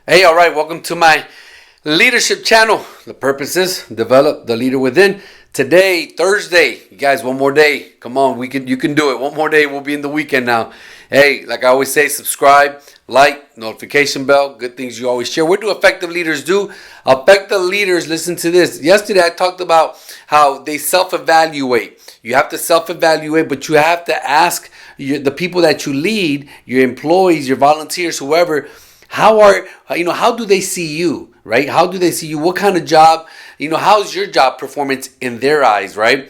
Hey, all right, welcome to my leadership channel. The purpose is develop the leader within. Today, Thursday, you guys, one more day. Come on, you can do it. One more day, we'll be in the weekend now. Hey, like I always say, subscribe, like, notification bell, good things you always share. What do effective leaders do? Effective leaders, listen to this. Yesterday, I talked about how they self-evaluate. You have to self-evaluate, but you have to ask the people that you lead, your employees, your volunteers, whoever, how do they see you, right? How do they see you? What kind of job, how's your job performance in their eyes, right?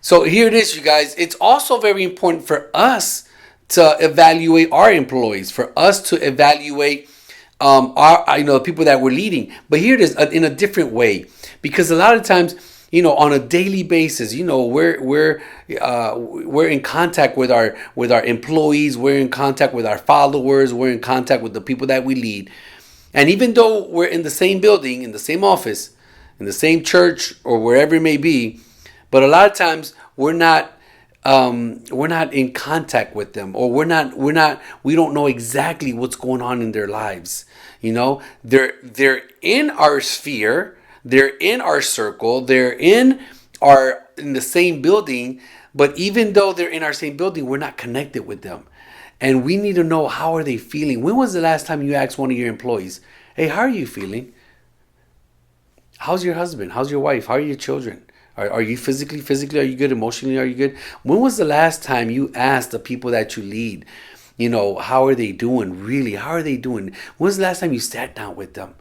So here it is, you guys. It's also very important for us to evaluate our employees, for us to evaluate the people that we're leading. But here it is in a different way, because a lot of times, on a daily basis, we're in contact with our employees, we're in contact with our followers, we're in contact with the people that we lead. And even though we're in the same building, in the same office, in the same church, or wherever it may be, but a lot of times we're not in contact with them, or we don't know exactly what's going on in their lives. They're in our sphere. They're in our circle. They're in the same building. But even though they're in our same building, we're not connected with them. And we need to know, how are they feeling? When was the last time you asked one of your employees, hey, how are you feeling? How's your husband? How's your wife? How are your children? Are you physically, are you good? Emotionally, are you good? When was the last time you asked the people that you lead, how are they doing? Really, how are they doing? When was the last time you sat down with them?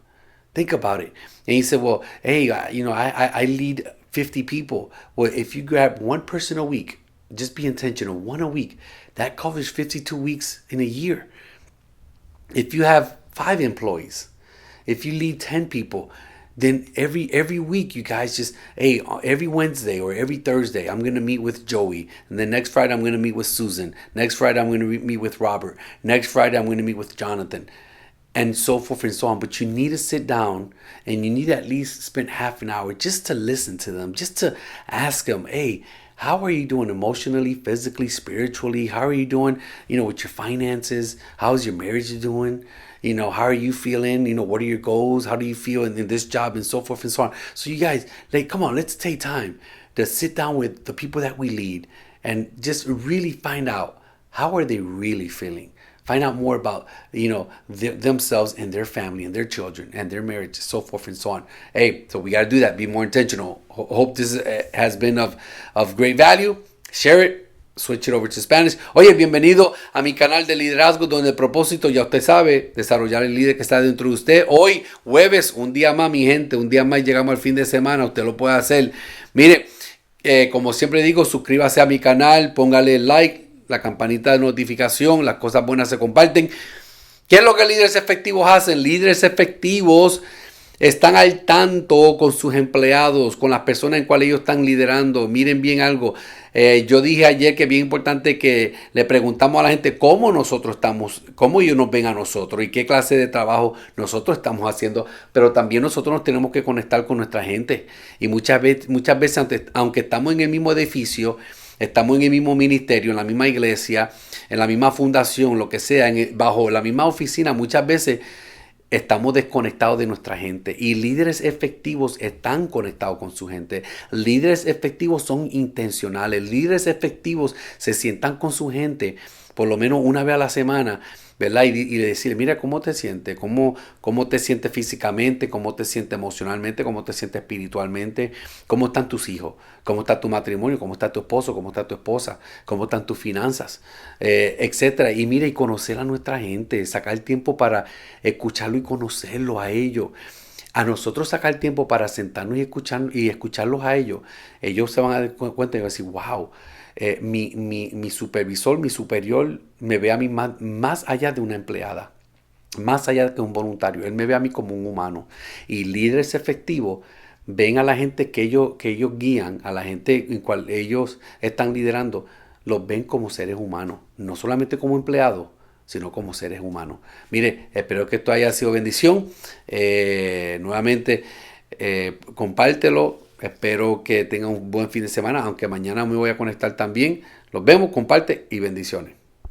Think about it. And he said, well, hey, I lead 50 people. Well, if you grab one person a week, just be intentional, one a week, that covers 52 weeks in a year. If you have 5 employees, if you lead 10 people, then every week, you guys just, hey, every Wednesday or every Thursday, I'm going to meet with Joey. And then next Friday, I'm going to meet with Susan. Next Friday, I'm going to meet with Robert. Next Friday, I'm going to meet with Jonathan. And so forth and so on. But you need to sit down and you need to at least spend half an hour just to listen to them, just to ask them, hey, how are you doing emotionally, physically, spiritually? How are you doing, with your finances? How's your marriage doing? How are you feeling? What are your goals? How do you feel in this job, and so forth and so on? So you guys, come on, let's take time to sit down with the people that we lead and just really find out, how are they really feeling? Find out more about, themselves and their family and their children and their marriage, so forth and so on. Hey, so we got to do that. Be more intentional. Hope this has been of great value. Share it. Switch it over to Spanish. Oye, bienvenido a mi canal de liderazgo, donde el propósito, ya usted sabe, desarrollar el líder que está dentro de usted. Hoy, jueves, un día más, mi gente, un día más, llegamos al fin de semana, usted lo puede hacer. Mire, como siempre digo, suscríbase a mi canal, póngale like, la campanita de notificación, las cosas buenas se comparten. ¿Qué es lo que líderes efectivos hacen? Líderes efectivos están al tanto con sus empleados, con las personas en cuales ellos están liderando. Miren bien algo. Yo dije ayer que es bien importante que le preguntamos a la gente cómo nosotros estamos, cómo ellos nos ven a nosotros y qué clase de trabajo nosotros estamos haciendo. Pero también nosotros nos tenemos que conectar con nuestra gente. Y muchas veces aunque estamos en el mismo edificio, estamos en el mismo ministerio, en la misma iglesia, en la misma fundación, lo que sea, bajo la misma oficina, muchas veces estamos desconectados de nuestra gente. Y líderes efectivos están conectados con su gente. Líderes efectivos son intencionales. Líderes efectivos se sientan con su gente por lo menos una vez a la semana, ¿verdad? Y decirle, mira, ¿cómo te sientes? ¿Cómo te sientes físicamente? ¿Cómo te sientes emocionalmente? ¿Cómo te sientes espiritualmente? ¿Cómo están tus hijos? ¿Cómo está tu matrimonio? ¿Cómo está tu esposo? ¿Cómo está tu esposa? ¿Cómo están tus finanzas? Etcétera. Y mira, y conocer a nuestra gente, sacar tiempo para escucharlo y conocerlo a ellos. A nosotros sacar tiempo para sentarnos y escucharlos a ellos. Ellos se van a dar cuenta y van a decir, wow, mi supervisor, mi superior, me ve a mí más allá de una empleada, más allá de un voluntario. Él me ve a mí como un humano. Y líderes efectivos ven a la gente que ellos guían, a la gente en cual ellos están liderando, los ven como seres humanos, no solamente como empleados, sino como seres humanos. Mire, espero que esto haya sido bendición. Nuevamente, compártelo. Espero que tengan un buen fin de semana, aunque mañana me voy a conectar también. Los vemos, comparte y bendiciones.